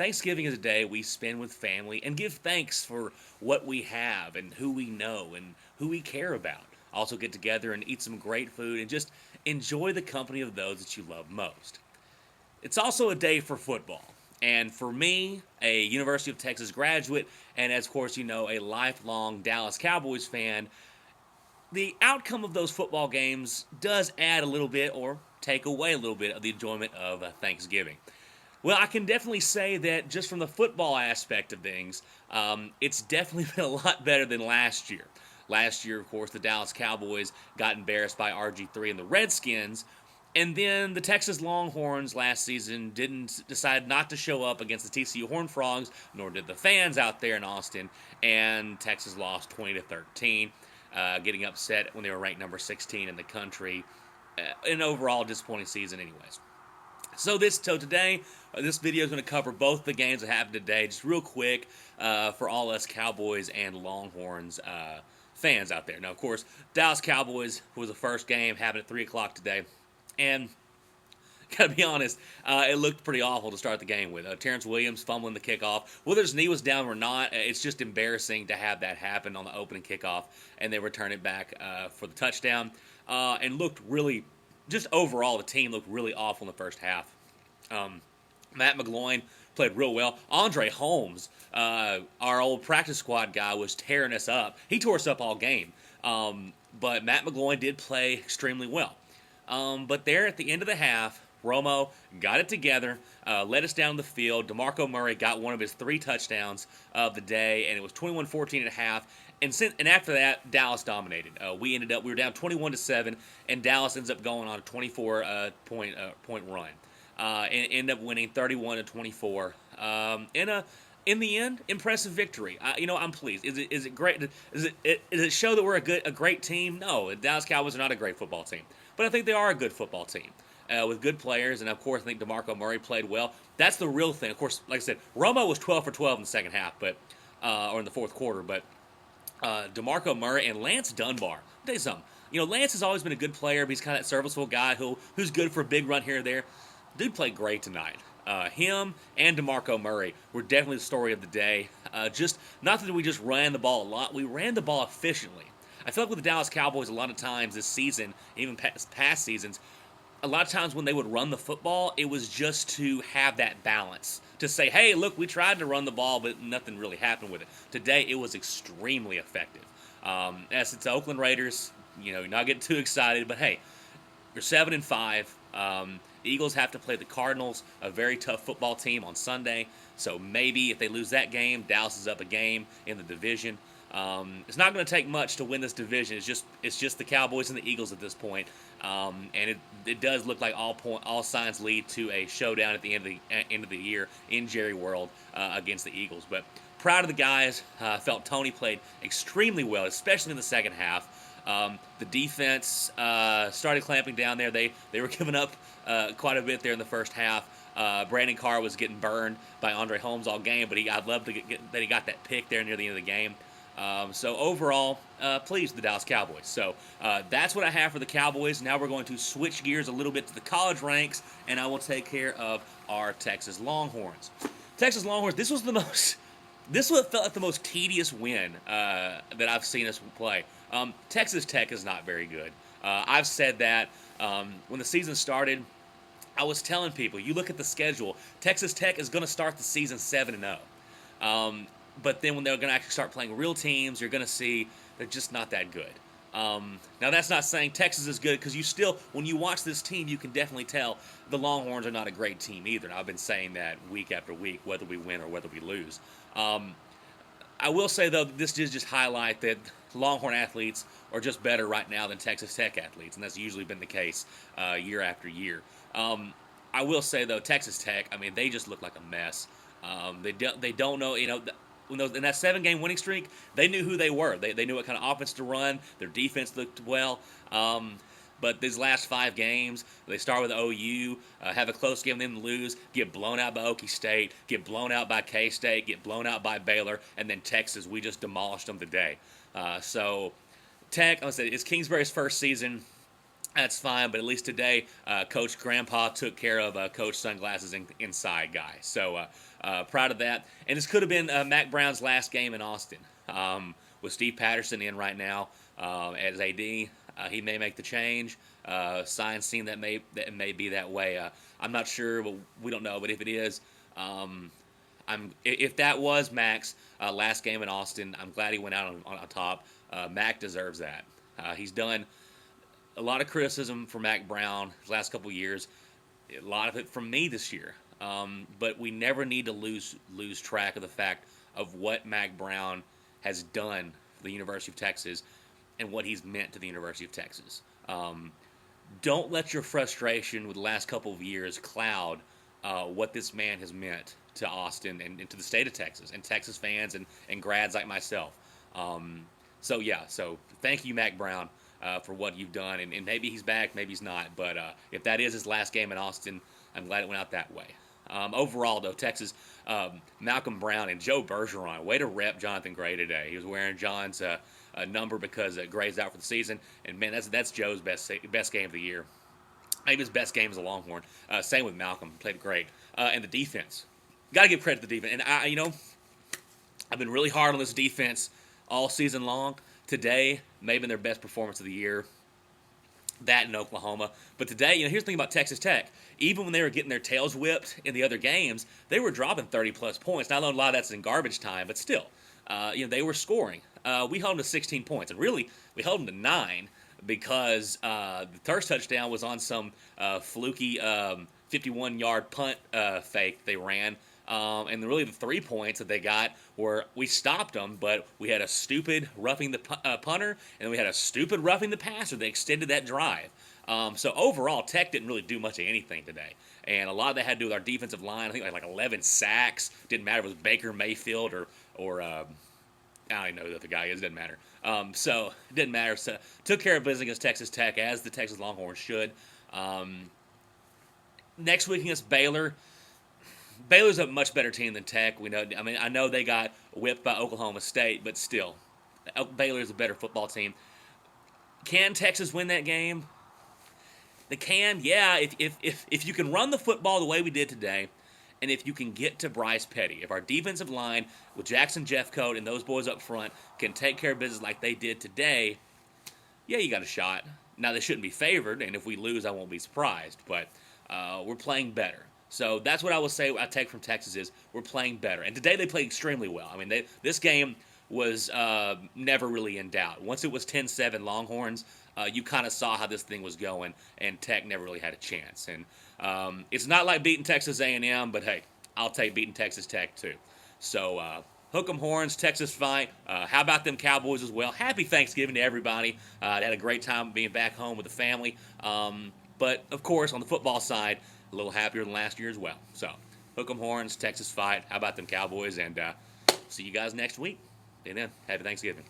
Thanksgiving is a day we spend with family and give thanks for what we have and who we know and who we care about. Also, get together and eat some great food and just enjoy the company of those that you love most. It's also a day for football. And for me, a University of Texas graduate, and as of course you know, a lifelong Dallas Cowboys fan, the outcome of those football games does add a little bit or take away a little bit of the enjoyment of Thanksgiving. Well, I can definitely say that just from the football aspect of things, it's definitely been a lot better than last year. Last year, of course, the Dallas Cowboys got embarrassed by RG3 and the Redskins, and then the Texas Longhorns last season didn't decide not to show up against the TCU Horned Frogs, nor did the fans out there in Austin, and Texas lost 20-13, getting upset when they were ranked number 16 in the country. An overall disappointing season, anyways. So today, this video is going to cover both the games that happened today, just real quick for all us Cowboys and Longhorns fans out there. Now, of course, Dallas Cowboys was the first game, happened at 3 o'clock today, and gotta be honest, it looked pretty awful to start the game with. Terrence Williams fumbling the kickoff. Whether his knee was down or not, it's just embarrassing to have that happen on the opening kickoff, and they return it back for the touchdown, and looked really, just overall, the team looked really awful in the first half. Matt McGloin played real well. Andre Holmes, our old practice squad guy, was tearing us up. He tore us up all game. But Matt McGloin did play extremely well. But there at the end of the half, Romo got it together, led us down the field. DeMarco Murray got one of his 3 touchdowns of the day, and it was 21-14 at half. And after that, Dallas dominated. We were down 21-7, and Dallas ends up going on a 24 point run. And end up winning 31-24. In the end, impressive victory. I'm pleased. Is it great? Does it show that we're a great team? No, the Dallas Cowboys are not a great football team, but I think they are a good football team. With good players, and of course, I think DeMarco Murray played well. That's the real thing. Of course, like I said, Romo was 12 for 12 in the second half, or in the fourth quarter. But DeMarco Murray and Lance Dunbar. I'll tell you something. Lance has always been a good player, but he's kind of that serviceable guy who's good for a big run here or there. Dude played great tonight. Him and DeMarco Murray were definitely the story of the day. Just not that we just ran the ball a lot, we ran the ball efficiently. I feel like with the Dallas Cowboys, a lot of times this season, even past seasons, a lot of times when they would run the football, it was just to have that balance. To say, hey, look, we tried to run the ball, but nothing really happened with it. Today, it was extremely effective. As it's the Oakland Raiders, you're not getting too excited, but hey, you're 7-5. The Eagles have to play the Cardinals, a very tough football team, on Sunday. So maybe if they lose that game, Dallas is up a game in the division. It's not going to take much to win this division. It's just the Cowboys and the Eagles at this point. And it does look like all signs lead to a showdown at the end of the year in Jerry World against the Eagles. But proud of the guys. Felt Tony played extremely well, especially in the second half. The defense started clamping down there. They were giving up quite a bit there in the first half. Brandon Carr was getting burned by Andre Holmes all game, but I'd love to that he got that pick there near the end of the game. So overall, pleased with the Dallas Cowboys. So that's what I have for the Cowboys. Now we're going to switch gears a little bit to the college ranks, and I will take care of our Texas Longhorns. Texas Longhorns, this felt like the most tedious win that I've seen us play. Texas Tech is not very good. I've said that when the season started. I was telling people, you look at the schedule, Texas Tech is going to start the season 7-0. But then when they're going to actually start playing real teams, you're going to see they're just not that good. Now, that's not saying Texas is good, because when you watch this team, you can definitely tell the Longhorns are not a great team either. And I've been saying that week after week, whether we win or whether we lose. I will say, though, this does just highlight that Longhorn athletes are just better right now than Texas Tech athletes, and that's usually been the case year after year. I will say, though, Texas Tech, they just look like a mess. They don't know, in that 7-game winning streak, they knew who they were. They knew what kind of offense to run. Their defense looked well. But these last 5 games, they start with OU, have a close game, then lose, get blown out by Okie State, get blown out by K-State, get blown out by Baylor, and then Texas, we just demolished them today. So Tech, like I said, it's Kingsbury's first season. That's fine, but at least today, Coach Grandpa took care of Coach Sunglasses Inside guy. So proud of that. And this could have been Mac Brown's last game in Austin. With Steve Patterson in right now as AD, he may make the change. Signs seem that may be that way. I'm not sure, but we don't know. But if it is, if that was Mac's last game in Austin, I'm glad he went out on top. Mac deserves that. He's done a lot of criticism for Mac Brown the last couple of years. A lot of it from me this year. But we never need to lose track of the fact of what Mac Brown has done for the University of Texas and what he's meant to the University of Texas. Don't let your frustration with the last couple of years cloud what this man has meant to Austin and to the state of Texas and Texas fans and grads like myself. So thank you, Mac Brown, for what you've done. And maybe he's back, maybe he's not. But if that is his last game in Austin, I'm glad it went out that way. Overall, though, Texas, Malcolm Brown and Joe Bergeron, way to rep Jonathan Gray today. He was wearing John's number because Gray's out for the season. And, man, that's Joe's best game of the year. Maybe his best game as a Longhorn. Same with Malcolm. Played great. And the defense. Got to give credit to the defense. And, I've been really hard on this defense all season long. Today, maybe their best performance of the year. That in Oklahoma. But today, here's the thing about Texas Tech. Even when they were getting their tails whipped in the other games, they were dropping 30-plus points. Now, I know a lot of that's in garbage time, but still, they were scoring. We held them to 16 points. And really, we held them to 9 because the first touchdown was on some fluky 51-yard punt fake they ran. And really the 3 points that they got were we stopped them, but we had a stupid roughing the punter, and then we had a stupid roughing the passer. They extended that drive. So overall, Tech didn't really do much of anything today. And a lot of that had to do with our defensive line. I think like 11 sacks. Didn't matter if it was Baker Mayfield or I don't even know who the other guy is. Didn't matter. So it didn't matter. So took care of business against Texas Tech, as the Texas Longhorns should. Next week against Baylor. Baylor's a much better team than Tech. I know they got whipped by Oklahoma State, but still, Baylor's a better football team. Can Texas win that game? They can, yeah. If you can run the football the way we did today, and if you can get to Bryce Petty, if our defensive line with Jackson Jeffcoat and those boys up front can take care of business like they did today, yeah, you got a shot. Now, they shouldn't be favored, and if we lose, I won't be surprised, but we're playing better. So that's what I will say I take from Texas is we're playing better. And today they played extremely well. This game was never really in doubt. Once it was 10-7 Longhorns, you kind of saw how this thing was going, and Tech never really had a chance. And it's not like beating Texas A&M, but hey, I'll take beating Texas Tech too. So hook 'em horns, Texas fight. How about them Cowboys as well? Happy Thanksgiving to everybody. I had a great time being back home with the family. But, of course, on the football side, a little happier than last year as well. So, hook 'em horns, Texas fight. How about them Cowboys? And see you guys next week. And then, happy Thanksgiving.